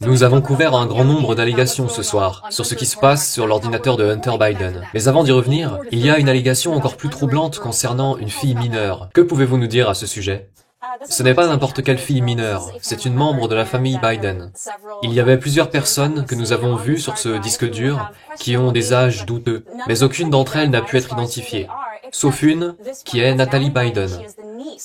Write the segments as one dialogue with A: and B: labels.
A: Nous avons couvert un grand nombre d'allégations ce soir sur ce qui se passe sur l'ordinateur de Hunter Biden. Mais avant d'y revenir, il y a une allégation encore plus troublante concernant une fille mineure. Que pouvez-vous nous dire à ce sujet? Ce n'est pas n'importe quelle fille mineure, c'est une membre de la famille Biden. Il y avait plusieurs personnes que nous avons vues sur ce disque dur qui ont des âges douteux, mais aucune d'entre elles n'a pu être identifiée, sauf une qui est Natalie Biden.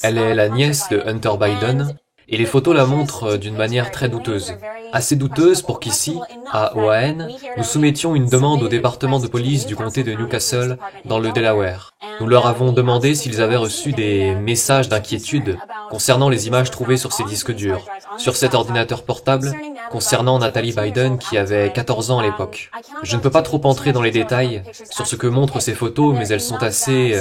A: Elle est la nièce de Hunter Biden, et les photos la montrent d'une manière très douteuse. Assez douteuse pour qu'ici, à OAN, nous soumettions une demande au département de police du comté de Newcastle, dans le Delaware. Nous leur avons demandé s'ils avaient reçu des messages d'inquiétude concernant les images trouvées sur ces disques durs, sur cet ordinateur portable, concernant Natalie Biden qui avait 14 ans à l'époque. Je ne peux pas trop entrer dans les détails sur ce que montrent ces photos, mais elles sont assez...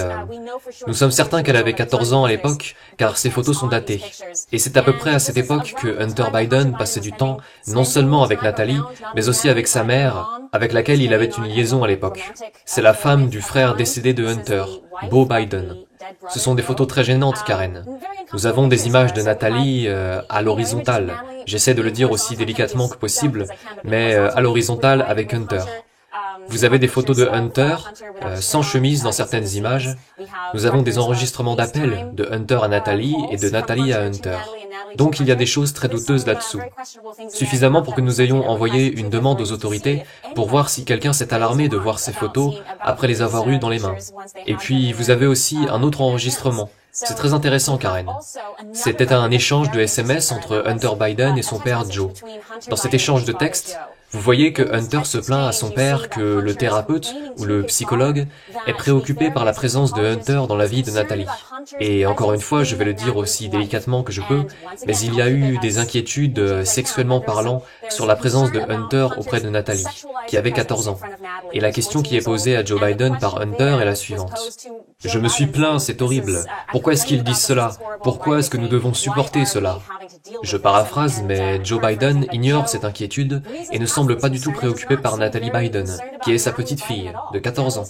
A: Nous sommes certains qu'elle avait 14 ans à l'époque, car ces photos sont datées. Et c'est à peu près à cette époque que Hunter Biden passait du temps, non seulement avec Natalie, mais aussi avec sa mère, avec laquelle il avait une liaison à l'époque. C'est la femme du frère décédé de Hunter, Beau Biden. Ce sont des photos très gênantes, Karen. Nous avons des images de Natalie à l'horizontale. J'essaie de le dire aussi délicatement que possible, mais à l'horizontale avec Hunter. Vous avez des photos de Hunter, sans chemise dans certaines images. Nous avons des enregistrements d'appels de Hunter à Natalie et de Natalie à Hunter. Donc il y a des choses très douteuses là-dessous. Suffisamment pour que nous ayons envoyé une demande aux autorités pour voir si quelqu'un s'est alarmé de voir ces photos après les avoir eues dans les mains. Et puis vous avez aussi un autre enregistrement. C'est très intéressant, Karen. C'était un échange de SMS entre Hunter Biden et son père Joe. Dans cet échange de texte, vous voyez que Hunter se plaint à son père que le thérapeute ou le psychologue est préoccupé par la présence de Hunter dans la vie de Natalie. Et encore une fois, je vais le dire aussi délicatement que je peux, mais il y a eu des inquiétudes sexuellement parlant sur la présence de Hunter auprès de Natalie, qui avait 14 ans. Et la question qui est posée à Joe Biden par Hunter est la suivante. Je me suis plaint, c'est horrible. Pourquoi est-ce qu'ils disent cela? Pourquoi est-ce que nous devons supporter cela? Je paraphrase, mais Joe Biden ignore cette inquiétude et ne semble pas du tout préoccupé par Natalie Biden, qui est sa petite fille, de 14 ans,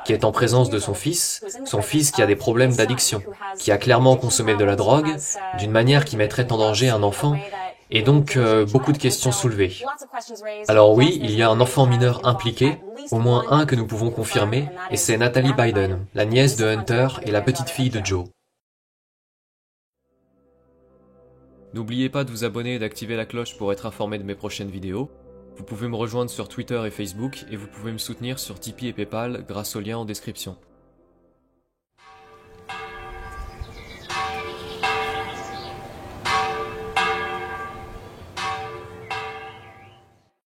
A: qui est en présence de son fils qui a des problèmes d'addiction, qui a clairement consommé de la drogue, d'une manière qui mettrait en danger un enfant, et donc beaucoup de questions soulevées. Alors oui, il y a un enfant mineur impliqué, au moins un que nous pouvons confirmer, et c'est Natalie Biden, la nièce de Hunter et la petite fille de Joe. N'oubliez pas de vous abonner et d'activer la cloche pour être informé de mes prochaines vidéos. Vous pouvez me rejoindre sur Twitter et Facebook et vous pouvez me soutenir sur Tipeee et Paypal grâce au lien en description.